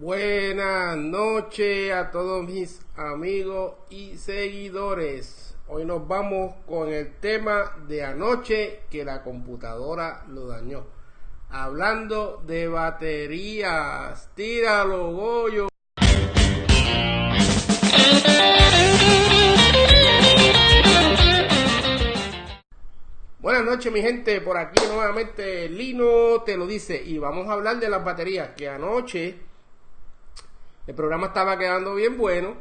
Buenas noches a todos mis amigos y seguidores. Hoy nos vamos con el tema de anoche que la computadora lo dañó. Hablando de baterías. Tíralo, Goyo. Buenas noches, mi gente, por aquí nuevamente Lino te lo dice y vamos a hablar de las baterías, que anoche el programa estaba quedando bien bueno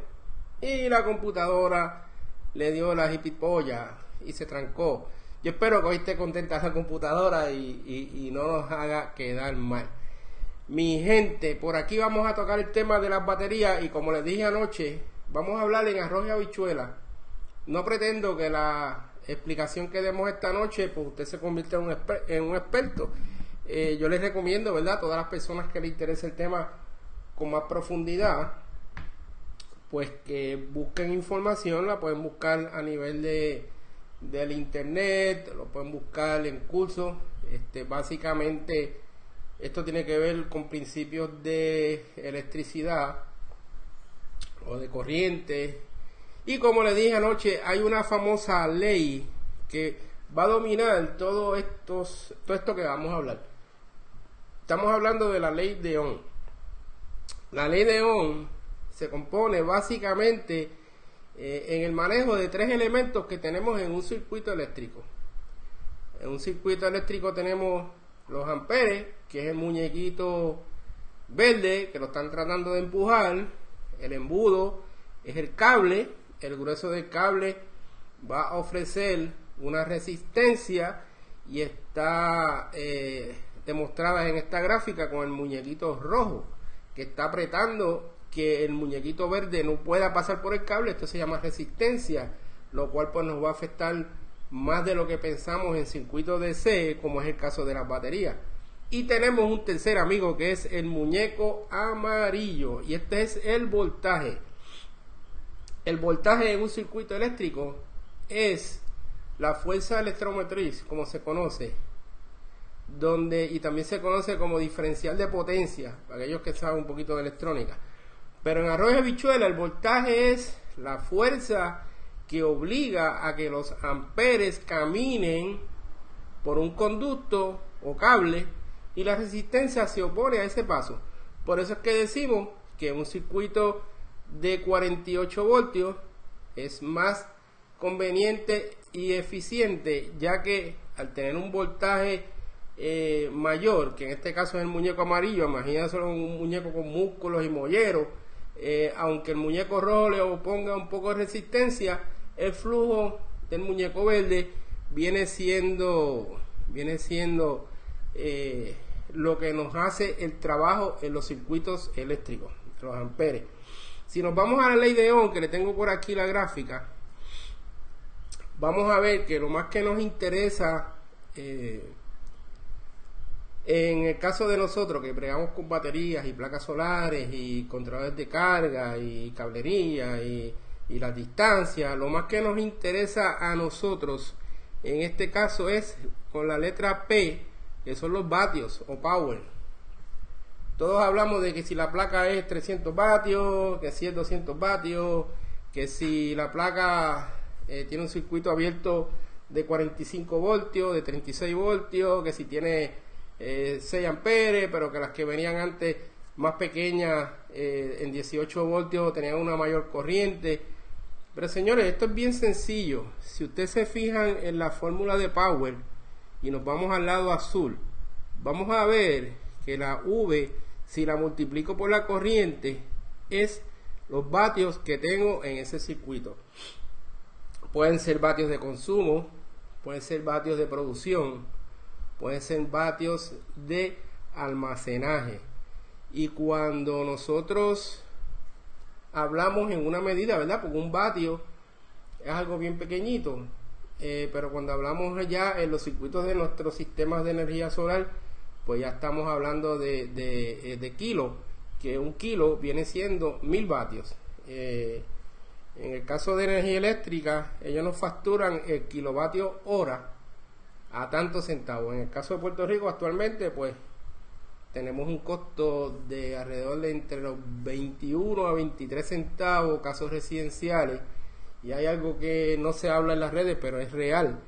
y la computadora le dio la jipipolla y se trancó. Yo espero que hoy esté contenta la computadora y no nos haga quedar mal. Mi gente, por aquí vamos a tocar el tema de las baterías y como les dije anoche, vamos a hablar en arroz y habichuela. No pretendo que la explicación que demos esta noche, pues usted se convierta en un experto. Yo les recomiendo, ¿verdad? A todas las personas que les interese el tema con más profundidad, pues que busquen información, la pueden buscar a nivel del internet, lo pueden buscar en cursos. Básicamente, esto tiene que ver con principios de electricidad o de corriente. Y como les dije anoche, hay una famosa ley que va a dominar todo esto que vamos a hablar. Estamos hablando de la ley de Ohm. La ley de Ohm se compone básicamente en el manejo de tres elementos que tenemos en un circuito eléctrico. En un circuito eléctrico tenemos los amperes, que es el muñequito verde que lo están tratando de empujar. El embudo es el cable. El grueso del cable va a ofrecer una resistencia y está demostrada en esta gráfica con el muñequito rojo que está apretando que el muñequito verde no pueda pasar por el cable. Esto se llama resistencia, lo cual pues nos va a afectar más de lo que pensamos en circuitos DC, como es el caso de las baterías. Y tenemos un tercer amigo que es el muñeco amarillo, y este es el voltaje. El voltaje en un circuito eléctrico es la fuerza electromotriz, como se conoce, y también se conoce como diferencial de potencia, para aquellos que saben un poquito de electrónica. Pero en arroz y habichuela el voltaje es la fuerza que obliga a que los amperes caminen por un conducto o cable, y la resistencia se opone a ese paso. Por eso es que decimos que un circuito de 48 voltios es más conveniente y eficiente, ya que al tener un voltaje mayor, que en este caso es el muñeco amarillo, imagínense un muñeco con músculos y molleros, aunque el muñeco rojo le oponga un poco de resistencia, el flujo del muñeco verde viene siendo lo que nos hace el trabajo en los circuitos eléctricos, los amperes. Si nos vamos a la ley de Ohm, que le tengo por aquí la gráfica, vamos a ver que lo más que nos interesa en el caso de nosotros que bregamos con baterías y placas solares y controladores de carga y cablería y las distancias, lo más que nos interesa a nosotros en este caso es con la letra P, que son los vatios o power. Todos hablamos de que si la placa es 300 vatios, que si es 200 vatios, que si la placa tiene un circuito abierto de 45 voltios, de 36 voltios, que si tiene 6 amperes, pero que las que venían antes más pequeñas en 18 voltios tenían una mayor corriente. Pero señores, esto es bien sencillo. Si ustedes se fijan en la fórmula de Power y nos vamos al lado azul, vamos a ver que la V, si la multiplico por la corriente, es los vatios que tengo en ese circuito. Pueden ser vatios de consumo, pueden ser vatios de producción, pueden ser vatios de almacenaje. Y cuando nosotros hablamos en una medida, ¿verdad? Porque un vatio es algo bien pequeñito, pero cuando hablamos ya en los circuitos de nuestros sistemas de energía solar, pues ya estamos hablando de kilo, que un kilo viene siendo 1000 vatios. En el caso de energía eléctrica, ellos nos facturan el kilovatio hora a tantos centavos. En el caso de Puerto Rico actualmente, pues tenemos un costo de alrededor de entre los 21 a 23 centavos casos residenciales, y hay algo que no se habla en las redes pero es real.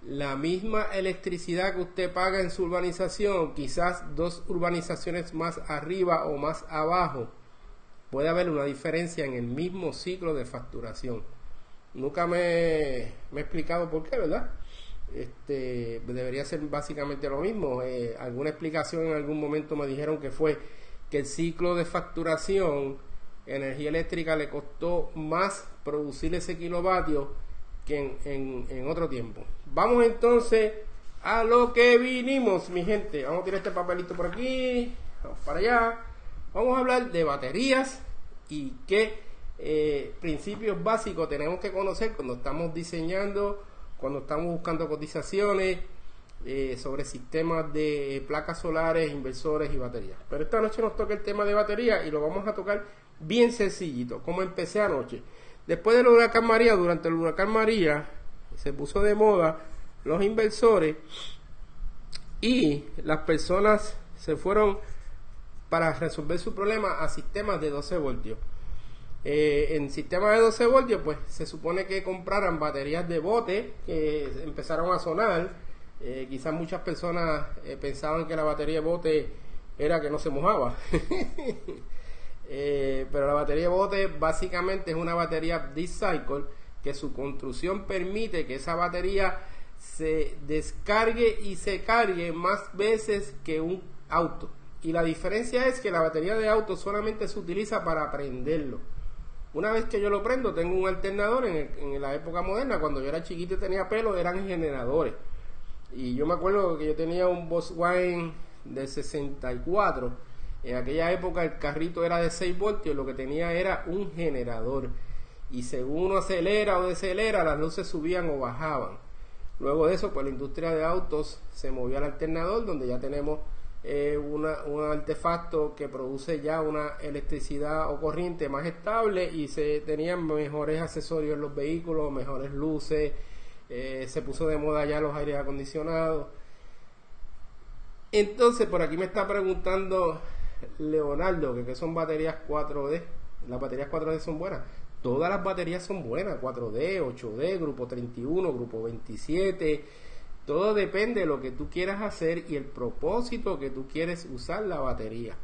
La misma electricidad que usted paga en su urbanización, quizás 2 urbanizaciones más arriba o más abajo, puede haber una diferencia en el mismo ciclo de facturación. Nunca me he explicado por qué, ¿verdad? Debería ser básicamente lo mismo. Alguna explicación en algún momento me dijeron que fue que el ciclo de facturación, energía eléctrica, le costó más producir ese kilovatio que en otro tiempo. Vamos entonces a lo que vinimos, mi gente. Vamos a tirar este papelito por aquí, vamos para allá. Vamos a hablar de baterías y qué principios básicos tenemos que conocer cuando estamos diseñando, cuando estamos buscando cotizaciones sobre sistemas de placas solares, inversores y baterías. Pero esta noche nos toca el tema de baterías y lo vamos a tocar bien sencillito, como empecé anoche. Después del huracán María, durante el huracán María, se puso de moda los inversores y las personas se fueron para resolver su problema a sistemas de 12 voltios. En sistemas de 12 voltios, pues se supone que compraran baterías de bote que empezaron a sonar. Quizás muchas personas pensaban que la batería de bote era que no se mojaba. Pero la batería de bote básicamente es una batería D-Cycle que su construcción permite que esa batería se descargue y se cargue más veces que un auto. Y la diferencia es que la batería de auto solamente se utiliza para prenderlo. Una vez que yo lo prendo, tengo un alternador. En la época moderna, cuando yo era chiquito y tenía pelo, eran generadores. Y yo me acuerdo que yo tenía un Volkswagen del 64. En aquella época el carrito era de 6 voltios, lo que tenía era un generador. Y según uno acelera o decelera, las luces subían o bajaban. Luego de eso, pues la industria de autos se movió al alternador, donde ya tenemos un artefacto que produce ya una electricidad o corriente más estable, y se tenían mejores accesorios en los vehículos, mejores luces, se puso de moda ya los aires acondicionados. Entonces por aquí me está preguntando Leonardo que son baterías 4D. Las baterías 4D son buenas. Todas las baterías son buenas, 4D, 8D, grupo 31, grupo 27. Todo depende de lo que tú quieras hacer y el propósito que tú quieres usar la batería.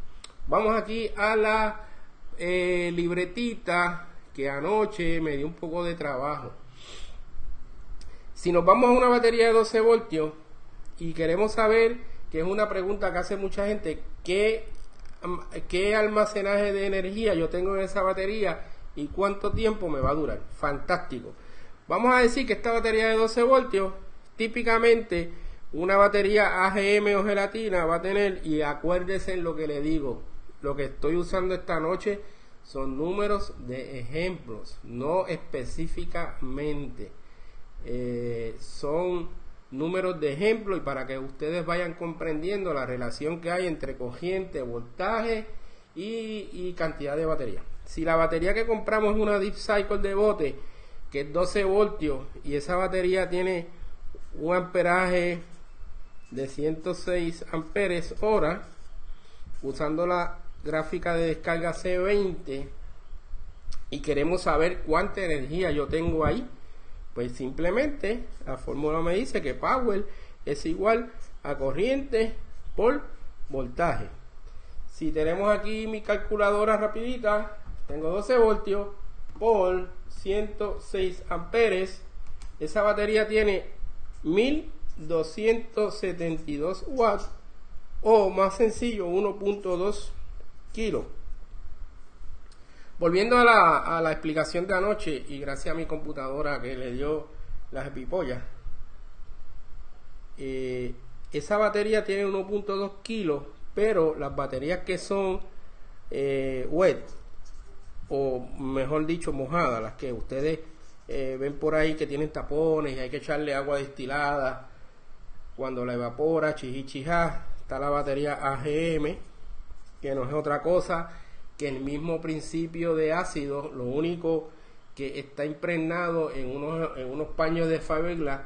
Vamos aquí a la libretita que anoche me dio un poco de trabajo. Si nos vamos a una batería de 12 voltios y queremos saber, que es una pregunta que hace mucha gente, ¿qué almacenaje de energía yo tengo en esa batería y cuánto tiempo me va a durar? Fantástico. Vamos a decir que esta batería de 12 voltios, típicamente una batería AGM o gelatina va a tener, y acuérdese en lo que le digo, lo que estoy usando esta noche son números de ejemplos, no específicamente. Son números de ejemplo, y para que ustedes vayan comprendiendo la relación que hay entre corriente, voltaje y cantidad de batería. Si la batería que compramos es una Deep Cycle de bote, que es 12 voltios, y esa batería tiene un amperaje de 106 amperes hora, usando la gráfica de descarga C20, y queremos saber cuánta energía yo tengo ahí, pues simplemente la fórmula me dice que power es igual a corriente por voltaje. Si tenemos aquí mi calculadora rapidita, tengo 12 voltios por 106 amperes, esa batería tiene 1272 watts, o más sencillo, 1.2 kilos. Volviendo a la explicación de anoche, y gracias a mi computadora que le dio las epipollas, esa batería tiene 1.2 kilos, pero las baterías que son wet, o mejor dicho mojadas, las que ustedes ven por ahí que tienen tapones y hay que echarle agua destilada cuando la evapora, chichijá, está la batería AGM, que no es otra cosa que el mismo principio de ácido, lo único que está impregnado en unos paños de fiberglass,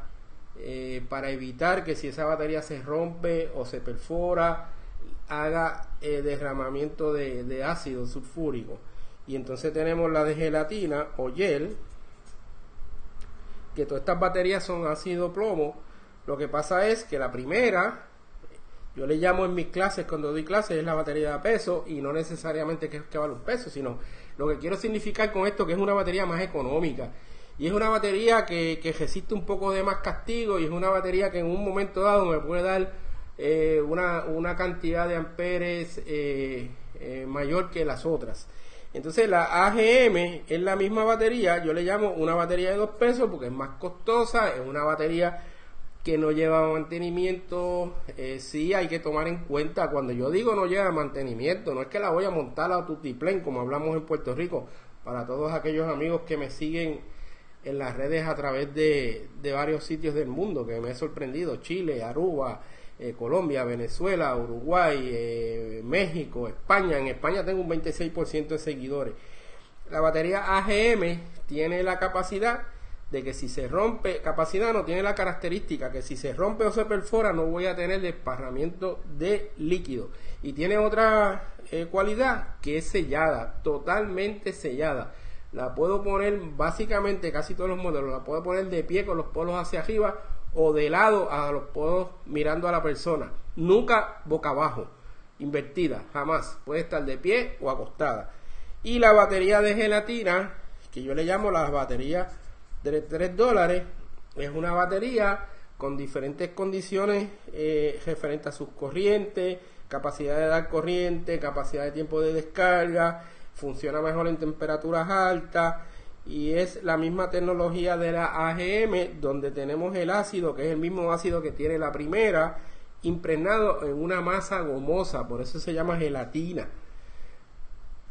para evitar que si esa batería se rompe o se perfora, haga derramamiento de ácido sulfúrico. Y entonces tenemos la de gelatina o gel, que todas estas baterías son ácido plomo. Lo que pasa es que la primera, yo le llamo en mis clases, cuando doy clases, es la batería de peso, y no necesariamente que vale un peso, sino lo que quiero significar con esto que es una batería más económica. Y es una batería que resiste un poco de más castigo, y es una batería que en un momento dado me puede dar una cantidad de amperes mayor que las otras. Entonces la AGM es la misma batería, yo le llamo una batería de 2 pesos porque es más costosa, es una batería que no lleva mantenimiento. Sí hay que tomar en cuenta, cuando yo digo no lleva mantenimiento, no es que la voy a montar a tutiplén como hablamos en Puerto Rico, para todos aquellos amigos que me siguen en las redes a través de varios sitios del mundo, que me he sorprendido: Chile, Aruba, Colombia, Venezuela, Uruguay, México, España. En España tengo un 26% de seguidores. La batería AGM tiene la capacidad de que si se rompe, capacidad no, tiene la característica que si se rompe o se perfora no voy a tener desparramiento de líquido. Y tiene otra cualidad, que es sellada, totalmente sellada. La puedo poner básicamente, casi todos los modelos, la puedo poner de pie con los polos hacia arriba o de lado a los polos mirando a la persona. Nunca boca abajo, invertida, jamás. Puede estar de pie o acostada. Y la batería de gelatina, que yo le llamo la batería de $3, es una batería con diferentes condiciones referentes a sus corrientes, capacidad de dar corriente, capacidad de tiempo de descarga, funciona mejor en temperaturas altas, y es la misma tecnología de la AGM, donde tenemos el ácido, que es el mismo ácido que tiene la primera, impregnado en una masa gomosa, por eso se llama gelatina.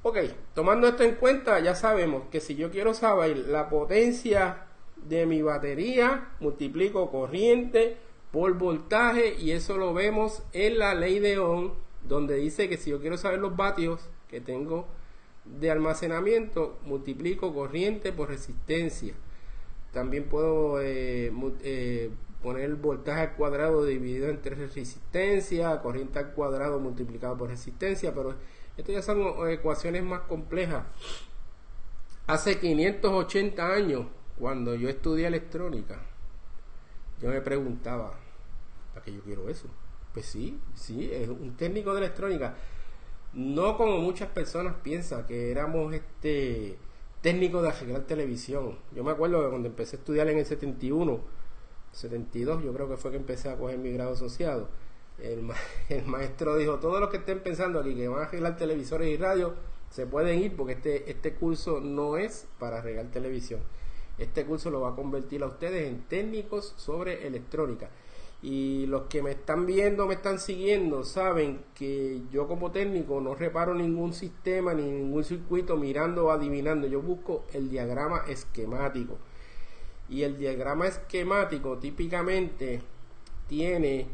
Ok, tomando esto en cuenta, ya sabemos que si yo quiero saber la potencia de mi batería, multiplico corriente por voltaje, y eso lo vemos en la ley de Ohm, donde dice que si yo quiero saber los vatios que tengo de almacenamiento, multiplico corriente por resistencia. También puedo poner el voltaje al cuadrado dividido entre resistencia, corriente al cuadrado multiplicado por resistencia, pero esto ya son ecuaciones más complejas. Hace 580 años, cuando yo estudié electrónica, yo me preguntaba, ¿para qué yo quiero eso? Pues sí, es un técnico de electrónica. No como muchas personas piensan, que éramos técnicos de arreglar televisión. Yo me acuerdo que cuando empecé a estudiar en el 71, 72, yo creo que fue que empecé a coger mi grado asociado, el maestro dijo: todos los que estén pensando aquí que van a arreglar televisores y radio, se pueden ir, porque este curso no es para arreglar televisión. Este curso lo va a convertir a ustedes en técnicos sobre electrónica. Y los que me están viendo, me están siguiendo, saben que yo como técnico no reparo ningún sistema ni ningún circuito mirando o adivinando. Yo busco el diagrama esquemático, y el diagrama esquemático típicamente tiene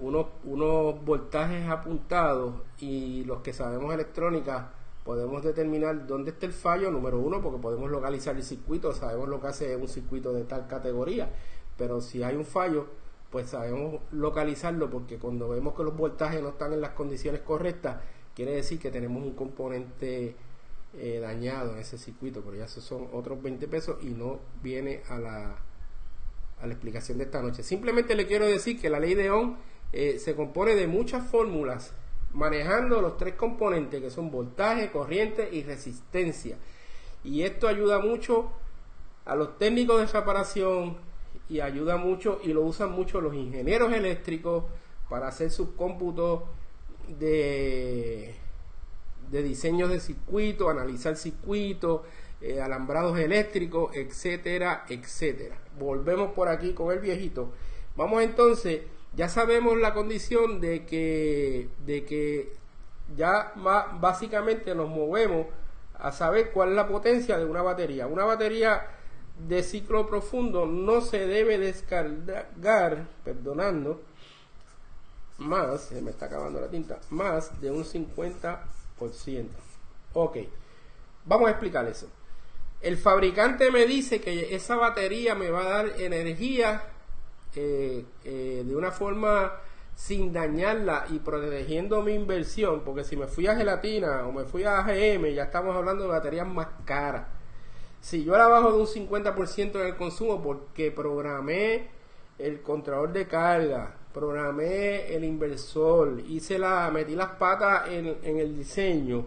unos voltajes apuntados, y los que sabemos electrónica podemos determinar dónde está el fallo, número uno, porque podemos localizar el circuito, sabemos lo que hace un circuito de tal categoría. Pero si hay un fallo, pues sabemos localizarlo, porque cuando vemos que los voltajes no están en las condiciones correctas, quiere decir que tenemos un componente dañado en ese circuito. Pero ya esos son otros 20 pesos y no viene a la explicación de esta noche. Simplemente le quiero decir que la ley de Ohm se compone de muchas fórmulas, manejando los tres componentes que son voltaje, corriente y resistencia. Y esto ayuda mucho a los técnicos de reparación, y ayuda mucho, y lo usan mucho los ingenieros eléctricos para hacer sus cómputos de diseños de circuitos, analizar circuitos, alambrados eléctricos, etcétera, etcétera. Volvemos por aquí con el viejito. Vamos entonces, ya sabemos la condición de que ya básicamente nos movemos a saber cuál es la potencia de una batería. Una batería de ciclo profundo no se debe descargar, más, se me está acabando la tinta, más de un 50%. Ok, vamos a explicar eso. El fabricante me dice que esa batería me va a dar energía de una forma sin dañarla y protegiendo mi inversión, porque si me fui a gelatina o me fui a AGM, ya estamos hablando de baterías más caras. Si yo la bajo de un 50% en el consumo porque programé el controlador de carga, programé el inversor, metí las patas en el diseño,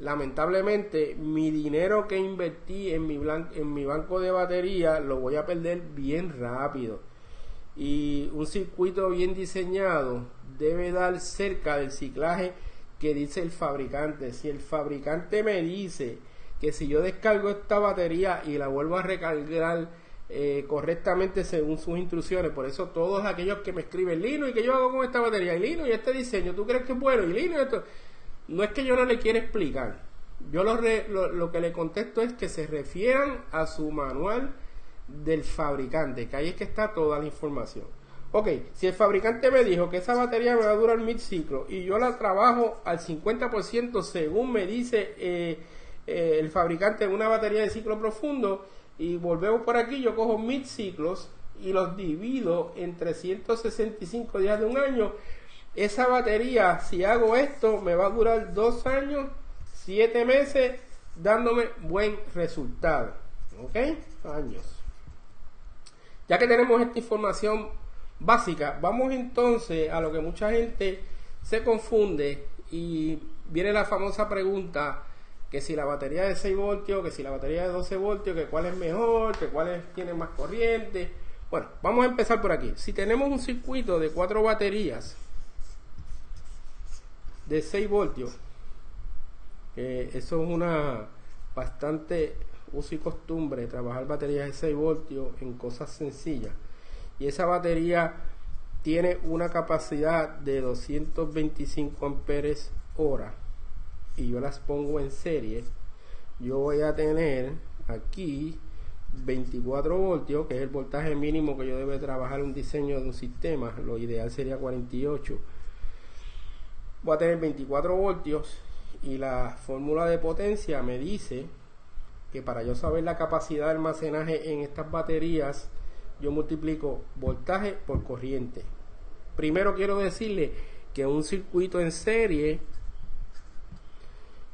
lamentablemente mi dinero que invertí en mi banco de batería lo voy a perder bien rápido. Y un circuito bien diseñado debe dar cerca del ciclaje que dice el fabricante. Si el fabricante me dice que si yo descargo esta batería y la vuelvo a recargar correctamente según sus instrucciones, por eso todos aquellos que me escriben, Lino, ¿y qué yo hago con esta batería? Y Lino, ¿y este diseño? ¿Tú crees que es bueno? Y Lino, esto... No es que yo no le quiera explicar. Yo lo que le contesto es que se refieran a su manual del fabricante, que ahí es que está toda la información. Ok, si el fabricante me dijo que esa batería me va a durar 1000 ciclos y yo la trabajo al 50% según me dice el fabricante en una batería de ciclo profundo, y volvemos por aquí, yo cojo 1000 ciclos y los divido en 365 días de un año, esa batería, si hago esto, me va a durar 2 años, 7 meses, dándome buen resultado. Ok, años. Ya que tenemos esta información básica, vamos entonces a lo que mucha gente se confunde y viene la famosa pregunta que si la batería de 6 voltios, que si la batería de 12 voltios, que cuál es mejor, que cuáles tienen más corriente. Bueno, vamos a empezar por aquí. Si tenemos un circuito de 4 baterías de 6 voltios, eso es una bastante uso y costumbre, trabajar baterías de 6 voltios en cosas sencillas, y esa batería tiene una capacidad de 225 amperes hora y yo las pongo en serie, yo voy a tener aquí 24 voltios, que es el voltaje mínimo que yo debo trabajar un diseño de un sistema. Lo ideal sería 48. Voy a tener 24 voltios y la fórmula de potencia me dice que para yo saber la capacidad de almacenaje en estas baterías, yo multiplico voltaje por corriente. Primero quiero decirle que un circuito en serie,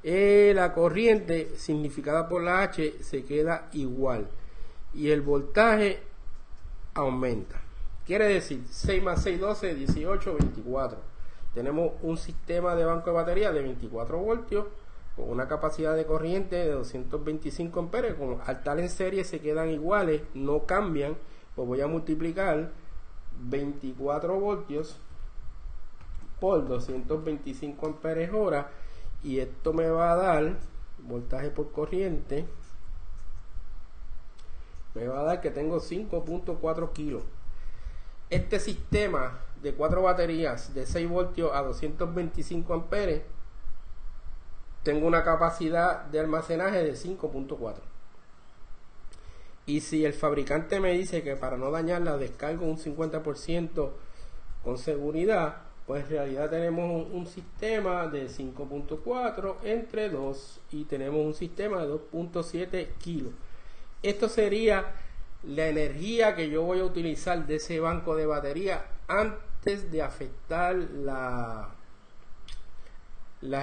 la corriente significada por la H se queda igual y el voltaje aumenta. Quiere decir 6 más 6, 12, 18, 24. Tenemos un sistema de banco de batería de 24 voltios con una capacidad de corriente de 225 amperes. Como al estar en serie se quedan iguales, no cambian, pues voy a multiplicar 24 voltios por 225 amperes hora y esto me va a dar voltaje por corriente, me va a dar que tengo 5.4 kilos. Este sistema de 4 baterías de 6 voltios a 225 amperes, tengo una capacidad de almacenaje de 5.4. Y si el fabricante me dice que para no dañarla descargo un 50% con seguridad, pues en realidad tenemos un sistema de 5.4 entre 2 y tenemos un sistema de 2.7 kilos. Esto sería la energía que yo voy a utilizar de ese banco de batería antes de afectar las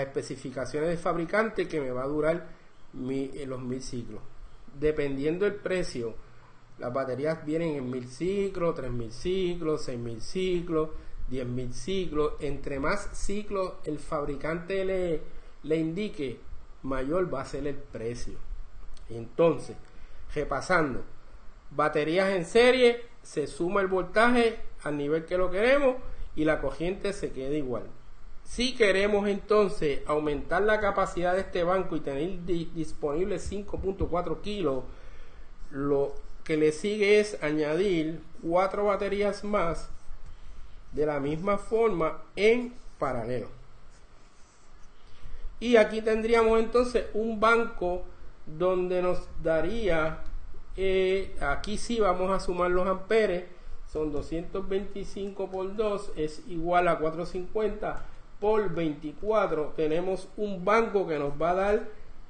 especificaciones del fabricante, que me va a durar los 1000 ciclos. Dependiendo del precio, las baterías vienen en 1000 ciclos, 3000 ciclos, 6000 ciclos, 10.000 ciclos. Entre más ciclos el fabricante le indique, mayor va a ser el precio. Entonces, repasando, baterías en serie, se suma el voltaje al nivel que lo queremos y la corriente se queda igual. Si queremos entonces aumentar la capacidad de este banco y tener disponible 5.4 kilos, lo que le sigue es añadir 4 baterías más de la misma forma en paralelo. Y aquí tendríamos entonces un banco donde nos daría, aquí sí vamos a sumar los amperes, son 225 por 2 es igual a 450 por 24. Tenemos un banco que nos va a dar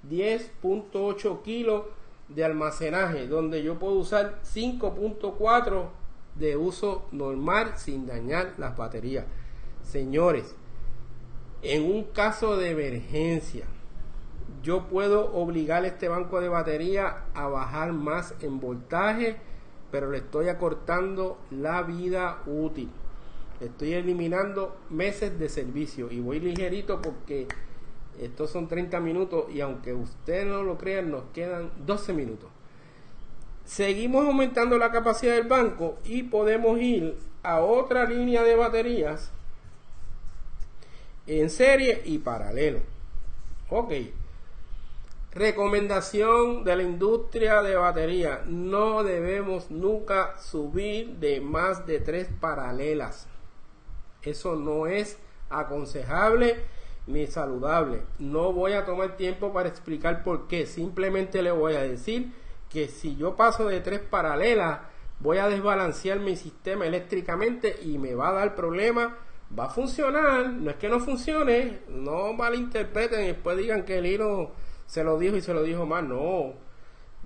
10.8 kilos de almacenaje, donde yo puedo usar 5.4 de uso normal sin dañar las baterías. Señores, en un caso de emergencia, yo puedo obligar a este banco de batería a bajar más en voltaje, pero le estoy acortando la vida útil. Estoy eliminando meses de servicio y voy ligerito porque estos son 30 minutos y aunque ustedes no lo crean, nos quedan 12 minutos. Seguimos aumentando la capacidad del banco y podemos ir a otra línea de baterías en serie y paralelo. Ok. Recomendación de la industria de batería: no debemos nunca subir de más de 3 paralelas. Eso no es aconsejable ni saludable. No voy a tomar tiempo para explicar por qué. Simplemente le voy a decir que si yo paso de 3 paralelas, voy a desbalancear mi sistema eléctricamente y me va a dar problemas. Va a funcionar, no es que no funcione, no malinterpreten y después digan que el hilo se lo dijo y se lo dijo mal. No,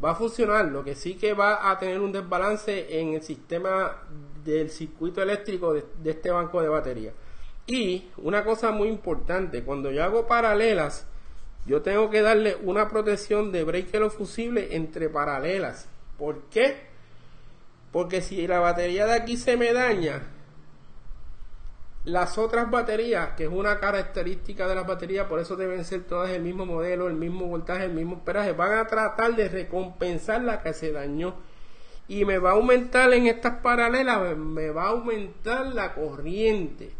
va a funcionar. Lo que sí que va a tener un desbalance en el sistema del circuito eléctrico de este banco de batería. Y una cosa muy importante, cuando yo hago paralelas, yo tengo que darle una protección de breaker o fusible entre paralelas. ¿Por qué? Porque si la batería de aquí se me daña, las otras baterías, que es una característica de las baterías, por eso deben ser todas el mismo modelo, el mismo voltaje, el mismo amperaje, van a tratar de recompensar la que se dañó. Y me va a aumentar en estas paralelas, me va a aumentar la corriente.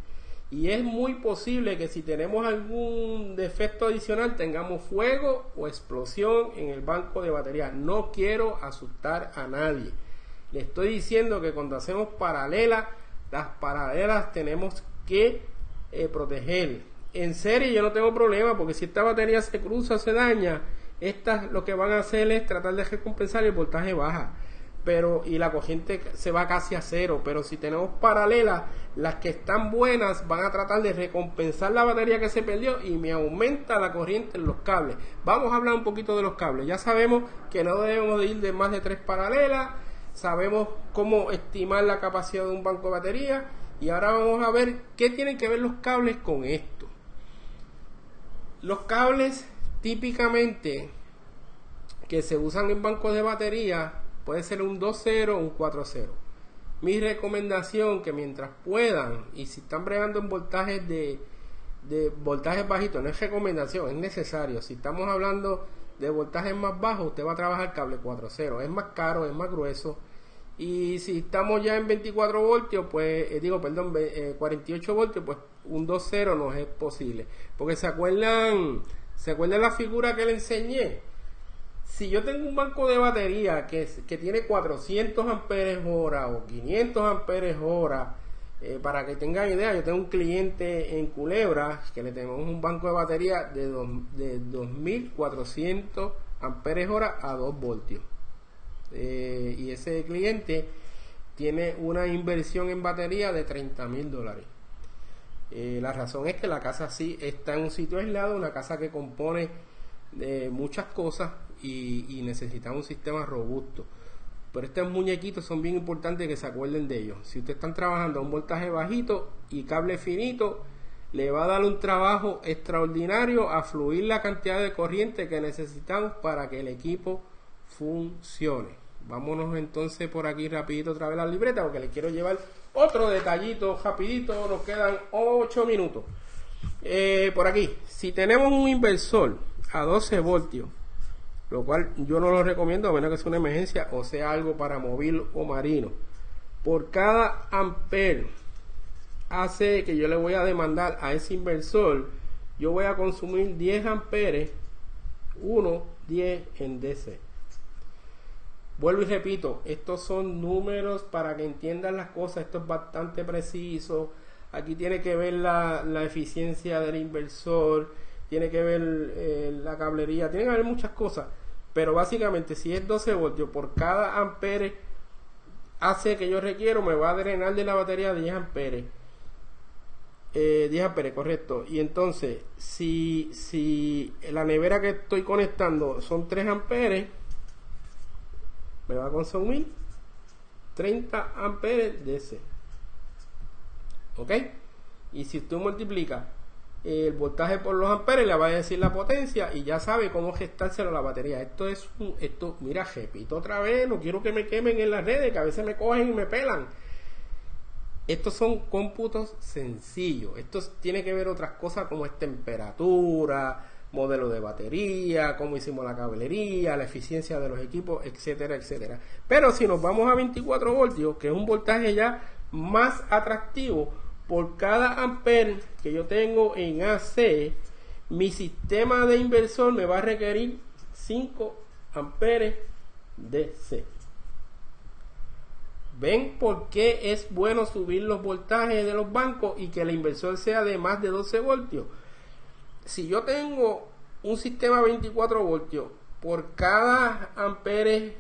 Y es muy posible que si tenemos algún defecto adicional tengamos fuego o explosión en el banco de batería. No quiero asustar a nadie. Le estoy diciendo que cuando hacemos paralelas, las paralelas tenemos que proteger. En serie yo no tengo problema, porque si esta batería se cruza, se daña, estas lo que van a hacer es tratar de recompensar y el voltaje baja, y la corriente se va casi a cero. Pero si tenemos paralelas, las que están buenas van a tratar de recompensar la batería que se perdió y me aumenta la corriente en los cables. Vamos a hablar un poquito de los cables. Ya sabemos que no debemos de ir de más de 3 paralelas, sabemos cómo estimar la capacidad de un banco de batería, y ahora vamos a ver qué tienen que ver los cables con esto. Los cables típicamente que se usan en bancos de batería puede ser un 2.0 o un 4.0. Mi recomendación, que mientras puedan, y si están bregando en voltajes de voltajes bajitos, no es recomendación, es necesario. Si estamos hablando de voltajes más bajos, usted va a trabajar cable 4.0, es más caro, es más grueso. Y si estamos ya en 24 voltios, pues 48 voltios, pues un 2.0 no es posible. Porque se acuerdan la figura que le enseñé. Si yo tengo un banco de batería que tiene 400 amperes hora o 500 amperes hora, para que tengan idea, yo tengo un cliente en Culebra que le tenemos un banco de batería de 2400 amperes hora a 2 voltios. Y ese cliente tiene una inversión en batería de $30,000. La razón es que la casa sí está en un sitio aislado, una casa que compone de muchas cosas y necesita un sistema robusto. Pero estos muñequitos son bien importantes que se acuerden de ellos. Si ustedes están trabajando a un voltaje bajito y cable finito, le va a dar un trabajo extraordinario a fluir la cantidad de corriente que necesitamos para que el equipo funcione. Vámonos entonces por aquí rapidito otra vez la libreta, porque les quiero llevar otro detallito rapidito. Nos quedan 8 minutos. Por aquí, si tenemos un inversor a 12 voltios, lo cual yo no lo recomiendo a menos que sea una emergencia o sea algo para móvil o marino, por cada amper hace que yo le voy a demandar a ese inversor, yo voy a consumir 10 amperes, 10 en DC. Vuelvo y repito, estos son números para que entiendan las cosas. Esto es bastante preciso. Aquí tiene que ver la eficiencia del inversor, tiene que ver la cablería, tiene que ver muchas cosas. Pero básicamente, si es 12 voltios por cada ampere hace que yo requiero, me va a drenar de la batería 10 amperes. 10 amperes, correcto. Y entonces, si la nevera que estoy conectando son 3 amperes, me va a consumir 30 amperes DC. ¿Ok? Y si tú multiplicas el voltaje por los amperes, le va a decir la potencia y ya sabe cómo gestárselo a la batería. Mira, repito otra vez, no quiero que me quemen en las redes, que a veces me cogen y me pelan. Estos son cómputos sencillos. Esto tiene que ver otras cosas como es temperatura, modelo de batería, cómo hicimos la cablería, la eficiencia de los equipos, etcétera, etcétera. Pero si nos vamos a 24 voltios, que es un voltaje ya más atractivo, por cada amper que yo tengo en AC, mi sistema de inversor me va a requerir 5 amperes DC. ¿Ven por qué es bueno subir los voltajes de los bancos y que el inversor sea de más de 12 voltios? Si yo tengo un sistema 24 voltios, por cada amperes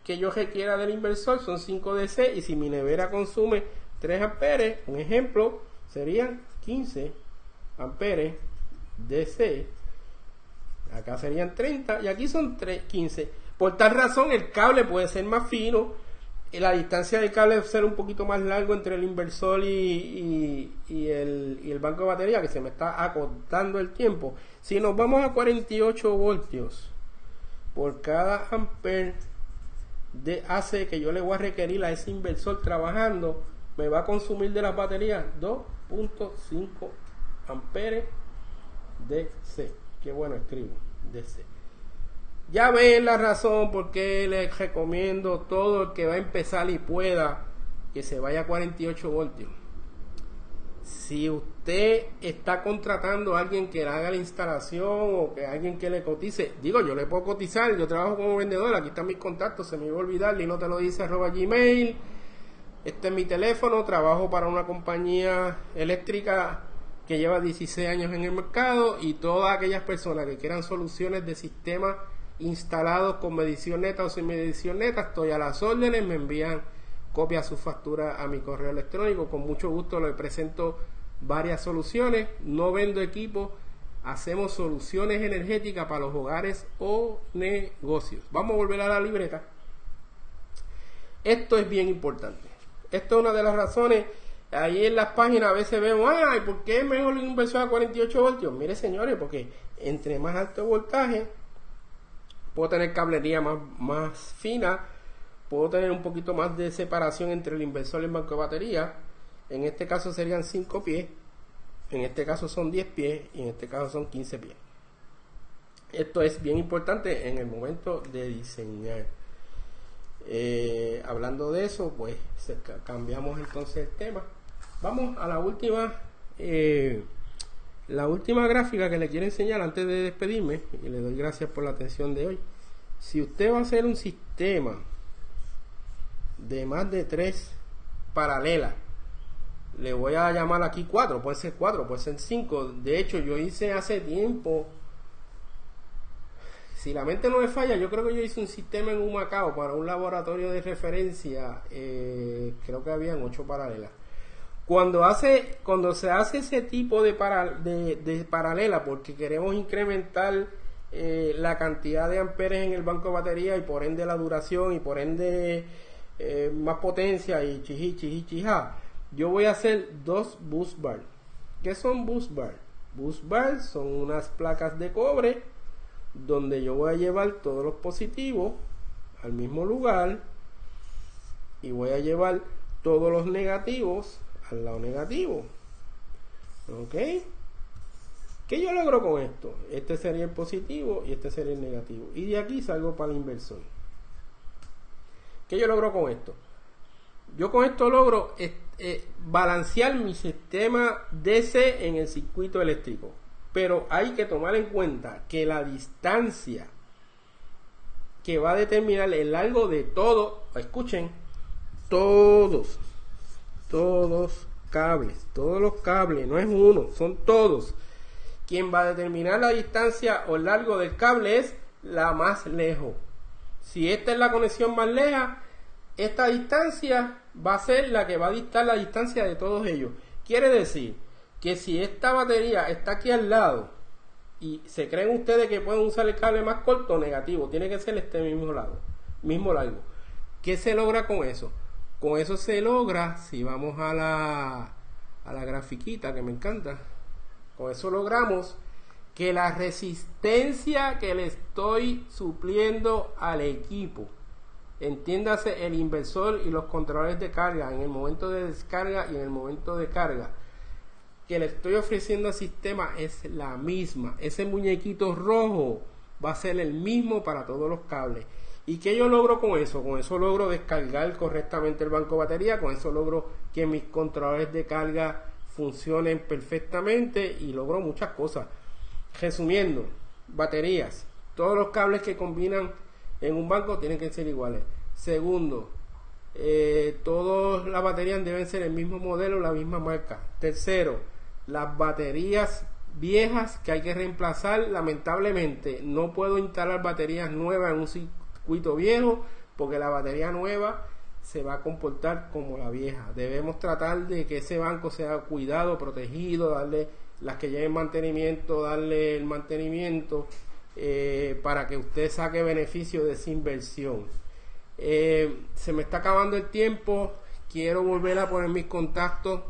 que yo requiera del inversor son 5 DC, y si mi nevera consume 3 amperes, un ejemplo, serían 15 amperes DC. Acá serían 30 y aquí son 15. Por tal razón el cable puede ser más fino, la distancia del cable debe ser un poquito más largo entre el inversor y el banco de batería, que se me está acortando el tiempo. Si nos vamos a 48 voltios, por cada amper de AC que yo le voy a requerir a ese inversor trabajando, me va a consumir de las baterías 2.5 amperes DC. Qué bueno escribo, DC. Ya ven la razón por qué les recomiendo todo el que va a empezar y pueda que se vaya a 48 voltios. Si usted está contratando a alguien que le haga la instalación o que alguien que le cotice, digo, yo le puedo cotizar, yo trabajo como vendedor, aquí están mis contactos, se me iba a olvidar, y no te lo dice @gmail. Este es mi teléfono, trabajo para una compañía eléctrica que lleva 16 años en el mercado, y todas aquellas personas que quieran soluciones de sistemas instalados con medición neta o sin medición neta, estoy a las órdenes. Me envían copia de su factura a mi correo electrónico, con mucho gusto les presento varias soluciones. No vendo equipos, hacemos soluciones energéticas para los hogares o negocios. Vamos a volver a la libreta. Esto es bien importante. Esto es una de las razones. Ahí en las páginas a veces vemos, ay, ¿por qué es mejor una inversión a 48 voltios? Mire, señores, porque entre más alto voltaje, puedo tener cablería más fina, puedo tener un poquito más de separación entre el inversor y el banco de batería. En este caso serían 5 pies, en este caso son 10 pies, y en este caso son 15 pies. Esto es bien importante en el momento de diseñar. Hablando de eso, pues cambiamos entonces el tema. Vamos a la última gráfica que le quiero enseñar antes de despedirme, y le doy gracias por la atención de hoy. Si usted va a hacer un sistema de más de 3 paralelas, le voy a llamar aquí 4, puede ser 4, puede ser 5. De hecho, yo hice hace tiempo, si la mente no me falla, yo creo que yo hice un sistema en Humacao para un laboratorio de referencia. Creo que habían 8 paralelas. Cuando se hace ese tipo de paralela, porque queremos incrementar la cantidad de amperes en el banco de batería, y por ende la duración, y por ende más potencia, y chijá, yo voy a hacer 2 bus bar. ¿Qué son bus bar? Bus bar son unas placas de cobre donde yo voy a llevar todos los positivos al mismo lugar, y voy a llevar todos los negativos al lado negativo. ¿Ok? ¿Qué yo logro con esto? Este sería el positivo y este sería el negativo, y de aquí salgo para el inversor. ¿Qué yo logro con esto? Yo con esto logro balancear mi sistema DC en el circuito eléctrico, pero hay que tomar en cuenta que la distancia que va a determinar el largo de todo, escuchen, todos cables, todos los cables, no es uno, son todos. Quien va a determinar la distancia o el largo del cable es la más lejos. Si esta es la conexión más leja, esta distancia va a ser la que va a dictar la distancia de todos ellos. Quiere decir que si esta batería está aquí al lado y se creen ustedes que pueden usar el cable más corto, negativo, tiene que ser este mismo lado, mismo largo. ¿Qué se logra con eso? Con eso se logra, si vamos a la grafiquita que me encanta, con eso logramos que la resistencia que le estoy supliendo al equipo, entiéndase el inversor y los controladores de carga en el momento de descarga y en el momento de carga, que le estoy ofreciendo al sistema es la misma. Ese muñequito rojo va a ser el mismo para todos los cables. ¿Y qué yo logro con eso? Con eso logro descargar correctamente el banco de batería, con eso logro que mis controladores de carga funcionen perfectamente y logro muchas cosas. Resumiendo, baterías, todos los cables que combinan en un banco tienen que ser iguales. Segundo, todas las baterías deben ser el mismo modelo, la misma marca. Tercero, las baterías viejas que hay que reemplazar, lamentablemente no puedo instalar baterías nuevas en un circuito viejo porque la batería nueva se va a comportar como la vieja. Debemos tratar de que ese banco sea cuidado, protegido, darle las que lleven mantenimiento, darle el mantenimiento para que usted saque beneficio de esa inversión. Se me está acabando el tiempo, quiero volver a poner mis contactos.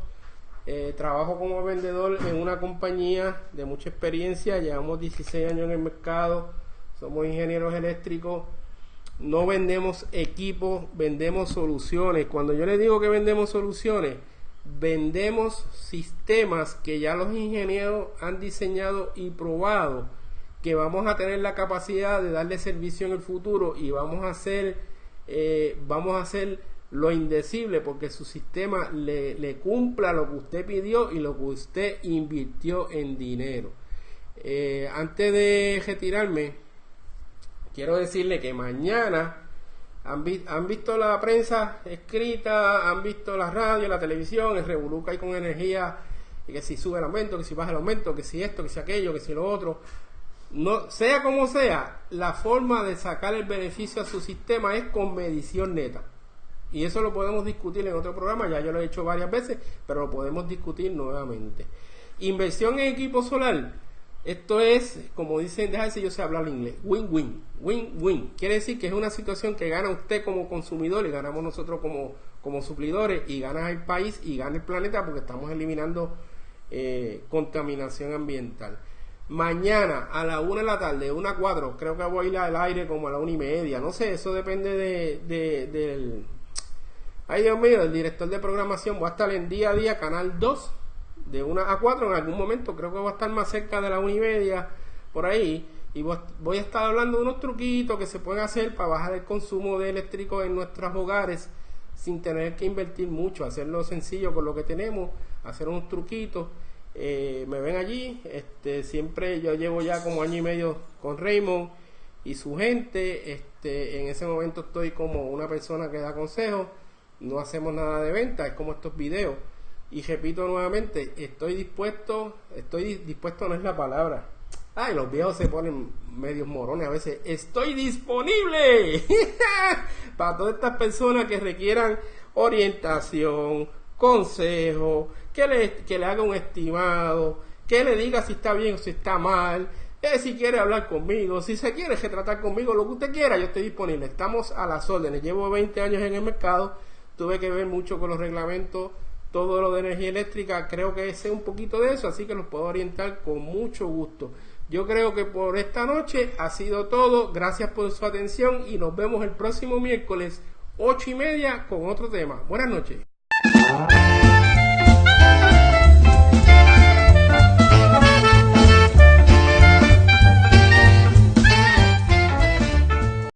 Trabajo como vendedor en una compañía de mucha experiencia, llevamos 16 años en el mercado, somos ingenieros eléctricos, no vendemos equipos, vendemos soluciones. Cuando yo les digo que vendemos soluciones, vendemos sistemas que ya los ingenieros han diseñado y probado, que vamos a tener la capacidad de darle servicio en el futuro y vamos a hacer lo indecible porque su sistema le cumpla lo que usted pidió y lo que usted invirtió en dinero. Antes de retirarme, quiero decirle que mañana han visto la prensa escrita, han visto la radio, la televisión, el revolú que hay con energía, y que si sube el aumento, que si baja el aumento, que si esto, que si aquello, que si lo otro. No, sea como sea, la forma de sacar el beneficio a su sistema es con medición neta. Y eso lo podemos discutir en otro programa, ya yo lo he hecho varias veces, pero lo podemos discutir nuevamente. Inversión en equipo solar, esto es, como dicen, déjame yo sé hablar inglés, win-win, win-win. Quiere decir que es una situación que gana usted como consumidor y ganamos nosotros como suplidores, y gana el país y gana el planeta porque estamos eliminando contaminación ambiental. Mañana a la 1 de la tarde, de 1 a 4, creo que voy a ir al aire como a la 1:30, no sé, eso depende del... Ay, Dios mío, el director de programación. Voy a estar en Día a Día, Canal 2, de 1 a 4 en algún momento. Creo que voy a estar más cerca de la 1:30, por ahí. Y voy a estar hablando de unos truquitos que se pueden hacer para bajar el consumo de eléctrico en nuestros hogares sin tener que invertir mucho. Hacerlo sencillo con lo que tenemos, hacer unos truquitos. Me ven allí. Siempre yo llevo ya como año y medio con Raymond y su gente. En ese momento estoy como una persona que da consejos. No hacemos nada de venta, es como estos videos. Y repito nuevamente, estoy dispuesto no es la palabra. Ay, los viejos se ponen medios morones a veces. Estoy disponible para todas estas personas que requieran orientación, consejo, que le haga un estimado, que le diga si está bien o si está mal, si quiere hablar conmigo, si se quiere retratar conmigo, lo que usted quiera, yo estoy disponible. Estamos a las órdenes. Llevo 20 años en el mercado. Tuve que ver mucho con los reglamentos, todo lo de energía eléctrica, creo que sé un poquito de eso, así que los puedo orientar con mucho gusto. Yo creo que por esta noche ha sido todo, gracias por su atención y nos vemos el próximo miércoles 8:30 con otro tema. Buenas noches.